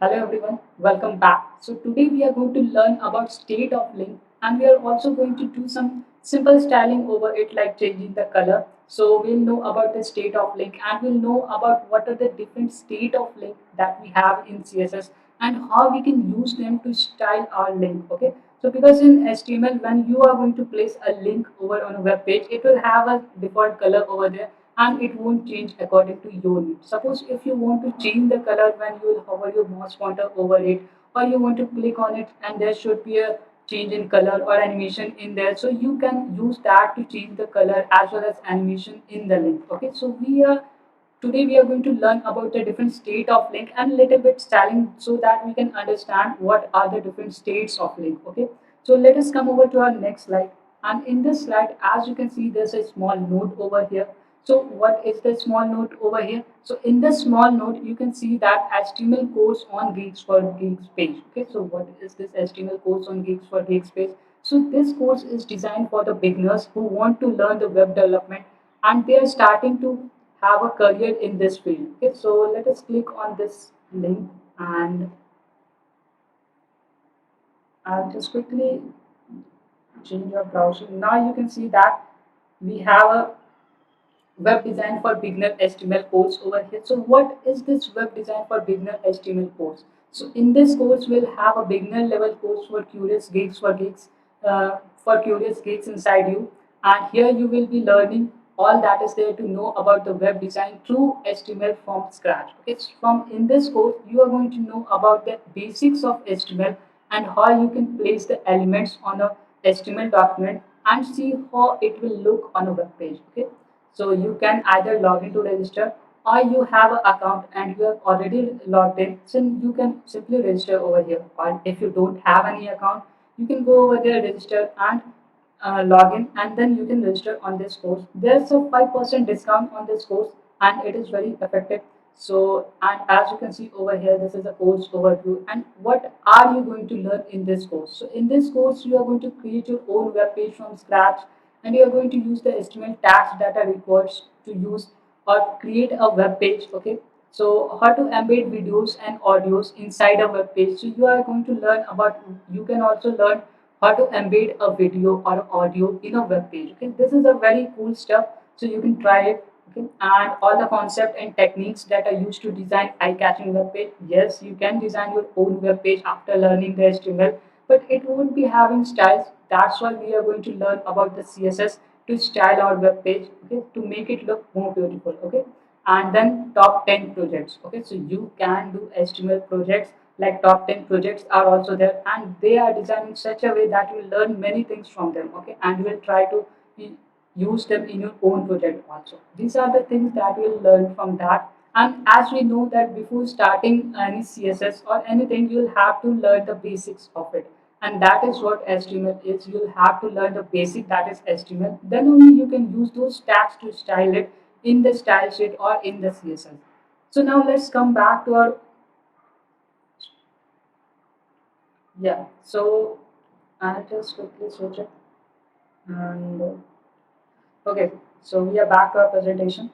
Hello everyone, welcome back. So today we are going to learn about state of link and we are also going to do some simple styling over it like changing the color. So we'll know about the state of link and we'll know about what are the different state of link that we have in CSS and how we can use them to style our link. Okay. So because in HTML when you are going to place a link over on a web page, it will have a default color over there and it won't change according to your need. Suppose if you want to change the color when you will hover your mouse pointer over it or you want to click on it and there should be a change in color or animation in there. So you can use that to change the color as well as animation in the link. Okay, so today we are going to learn about the different state of link and little bit styling so that we can understand what are the different states of link. Okay, so let us come over to our next slide. And in this slide, as you can see, there's a small note over here. So what is the small note over here? So in the small note, you can see that HTML course on Geeks for Geeks page. Okay, so what is this HTML course on Geeks for Geeks page? So this course is designed for the beginners who want to learn the web development and they are starting to have a career in this field. Okay, so let us click on this link and I'll just quickly change your browser. Now you can see that we have a web design for beginner HTML course over here. So what is this web design for beginner HTML course? So in this course, we'll have a beginner level course for curious geeks inside you. And here you will be learning all that is there to know about the web design through HTML from scratch. It's from in this course, you are going to know about the basics of HTML and how you can place the elements on a HTML document and see how it will look on a web page. Okay, so you can either log in to register or you have an account and you have already logged in. So you can simply register over here. Or if you don't have any account, you can go over there, register and log in and then you can register on this course. There's a 5% discount on this course and it is very effective. So, and as you can see over here, this is a course overview. And what are you going to learn in this course? So in this course, you are going to create your own web page from scratch and you are going to use the HTML tags that are required to use or create a web page. Okay, so how to embed videos and audios inside a web page. So you are going to learn about, you can also learn how to embed a video or audio in a web page. Okay, this is a very cool stuff, so you can try it. Okay, and all the concept and techniques that are used to design eye-catching web page. Yes, you can design your own web page after learning the HTML, but it won't be having styles. That's why we are going to learn about the CSS to style our web page. Okay, to make it look more beautiful. Okay, and then top 10 projects. Okay, so you can do HTML projects like top 10 projects are also there and they are designed in such a way that you learn many things from them. Okay, and you will try to use them in your own project also. These are the things that you'll learn from that. And as we know that before starting any CSS or anything, you'll have to learn the basics of it. And that is what HTML is. You'll have to learn the basic that is HTML. Then only you can use those tags to style it in the style sheet or in the CSS. So now let's come back to our, yeah. So I'll just quickly switch it. And okay, so we are back to our presentation.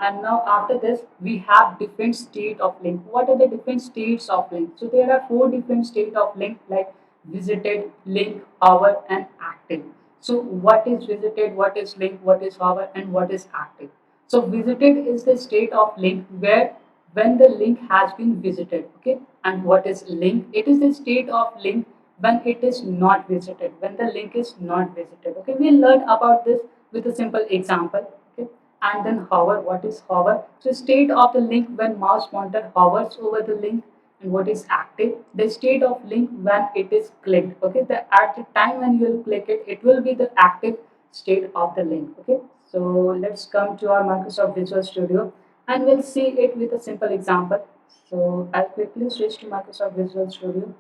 And now after this, we have different state of link. What are the different states of link? So there are four different state of link like visited, link, hover, and active. So what is visited, what is link, what is hover, and what is active? So visited is the state of link where when the link has been visited. Okay, and what is link? It is the state of link when it is not visited, when the link is not visited. Okay, we'll learn about this with a simple example. Okay, and then hover. What is hover? So state of the link when mouse pointer hovers over the link. And what is active? The state of link when it is clicked. Okay, the at the time when you will click it, it will be the active state of the link. Okay, so let's come to our Microsoft Visual Studio and we'll see it with a simple example. So I'll quickly switch to Microsoft Visual Studio.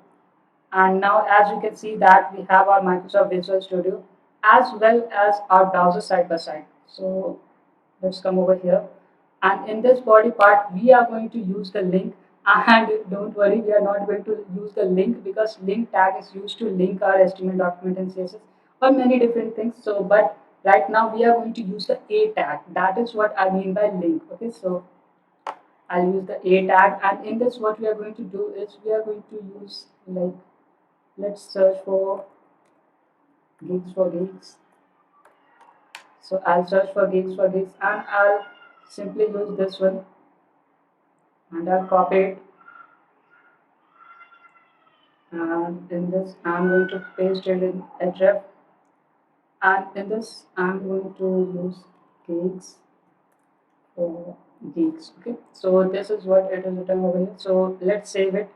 And now as you can see that we have our Microsoft Visual Studio as well as our browser side by side. So let's come over here. And in this body part, we are going to use the link. And don't worry, we are not going to use the link because link tag is used to link our HTML document and CSS or many different things. So, but right now we are going to use the A tag. That is what I mean by link. Okay, so I'll use the A tag, and in this what we are going to do is we are going to use like, let's search for gigs for gigs. So I'll search for gigs for gigs, and I'll simply use this one, and I'll copy it, and in this I'm going to paste it in href, and in this I'm going to use gigs for gigs. Okay, so this is what it is written over here. So let's save it,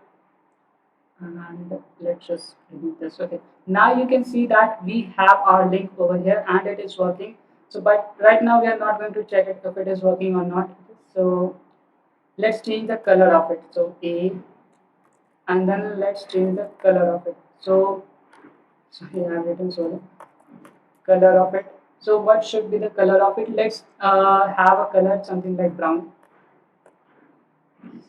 and let's just remove this. Okay, now you can see that we have our link over here and it is working. So but right now we are not going to check it if it is working or not. So let's change the color of it. So A, and then let's change the color of it. So sorry, I have written solo color of it. So what should be the color of it? Let's have a color something like brown.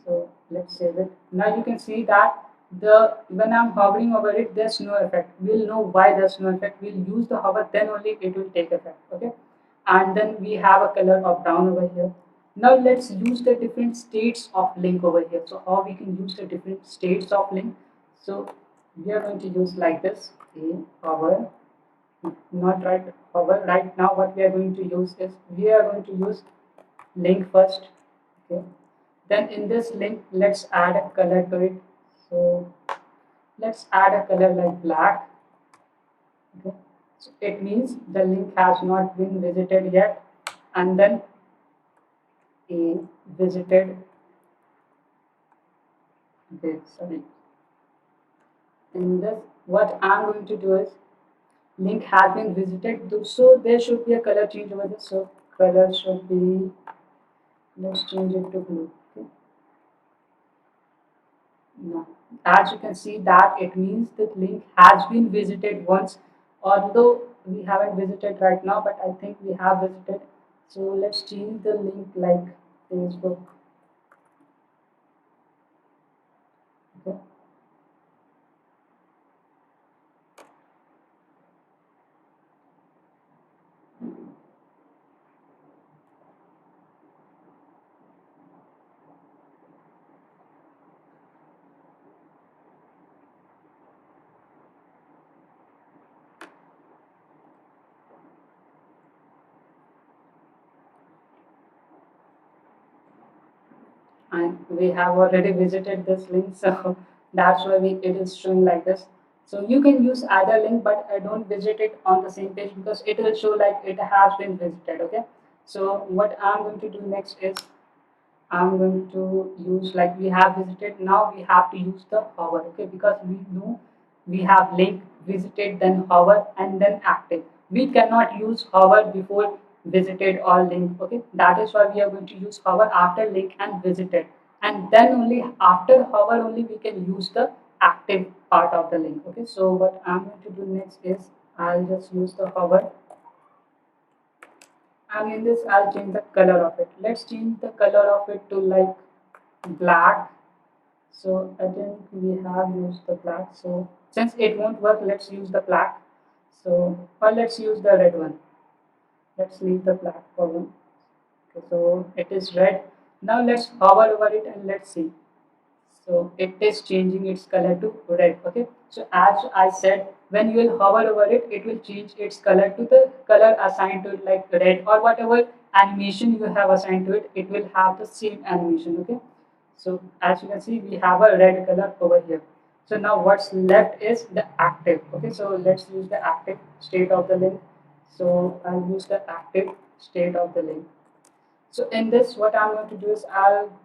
So let's save it. Now you can see that the when I'm hovering over it, there's no effect. We'll know why there's no effect. We'll use the hover, then only it will take effect. Okay, and then we have a color of brown over here. Now let's use the different states of link over here. So how we can use the different states of link. So we are going to use like this. A hover, not right hover. Right now, what we are going to use is we are going to use link first. Okay, then in this link let's add a color to it. So let's add a color like black. Okay, so it means the link has not been visited yet, and then a visited, okay, sorry, in this what I'm going to do is link has been visited, so there should be a color change over this. So color should be, let's change it to blue. Okay, no. As you can see that it means the link has been visited once, although we haven't visited right now, but I think we have visited. So let's change the link like Facebook. Okay. And we have already visited this link, so that's why it is showing like this. So you can use either link, but I don't visit it on the same page because it will show like it has been visited. Okay, so what I'm going to do next is I'm going to use like we have visited. Now we have to use the hover, okay, because we know we have link, visited, then hover, and then active. We cannot use hover before visited or link, okay. That is why we are going to use hover after link and visited, and then only after hover only we can use the active part of the link, okay. So what I'm going to do next is I'll just use the hover, and in this I'll change the color of it. Let's change the color of it to like black. So I think we have used the black. So since it won't work, let's use the black. So or let's use the red one. Let's leave the black for one. Okay, so it is red. Now let's hover over it and let's see. So it is changing its color to red. Okay, so as I said, when you will hover over it, it will change its color to the color assigned to it, like red or whatever animation you have assigned to it, it will have the same animation. Okay, so as you can see we have a red color over here. So now what's left is the active. Okay, so let's use the active state of the link. So I'll use the active state of the link. So in this, what I'm going to do is I'll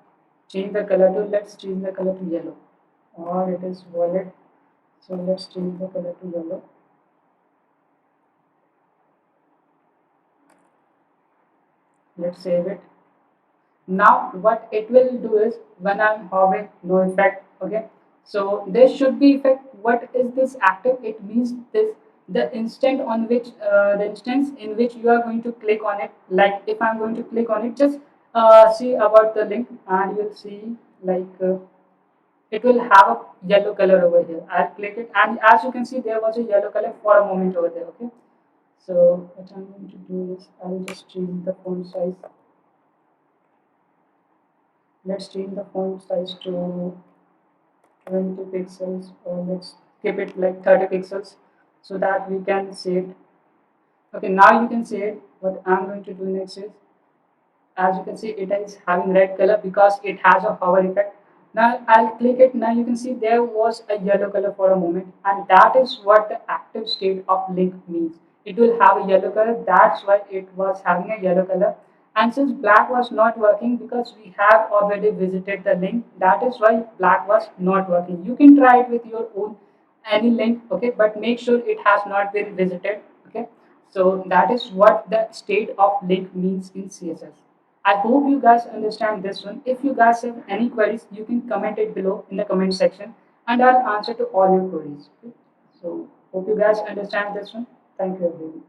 change the color to, let's change the color to yellow, or it is violet. So let's change the color to yellow. Let's save it. Now what it will do is when I'm hovering, no effect. Okay, so there should be effect. What is this active? It means this the instant on which the instance in which you are going to click on it. Like if I'm going to click on it, just see about the link and you'll see like it will have a yellow color over here. I'll click it, and as you can see there was a yellow color for a moment over there. Okay, so what I'm going to do is I'll just change the font size. Let's change the font size to 20 pixels, or let's keep it like 30 pixels so that we can see it. Okay, now you can see it. What I'm going to do next is, as you can see, it is having red color because it has a hover effect. Now I'll click it. Now you can see there was a yellow color for a moment, and that is what the active state of link means. It will have a yellow color. That's why it was having a yellow color. And since black was not working, because we have already visited the link, that is why black was not working. You can try it with your own any link, okay, but make sure it has not been visited. Okay, so that is what the state of link means in CSS. I hope you guys understand this one. If you guys have any queries, you can comment it below in the comment section, and I'll answer to all your queries. Okay? So hope you guys understand this one. Thank you everyone.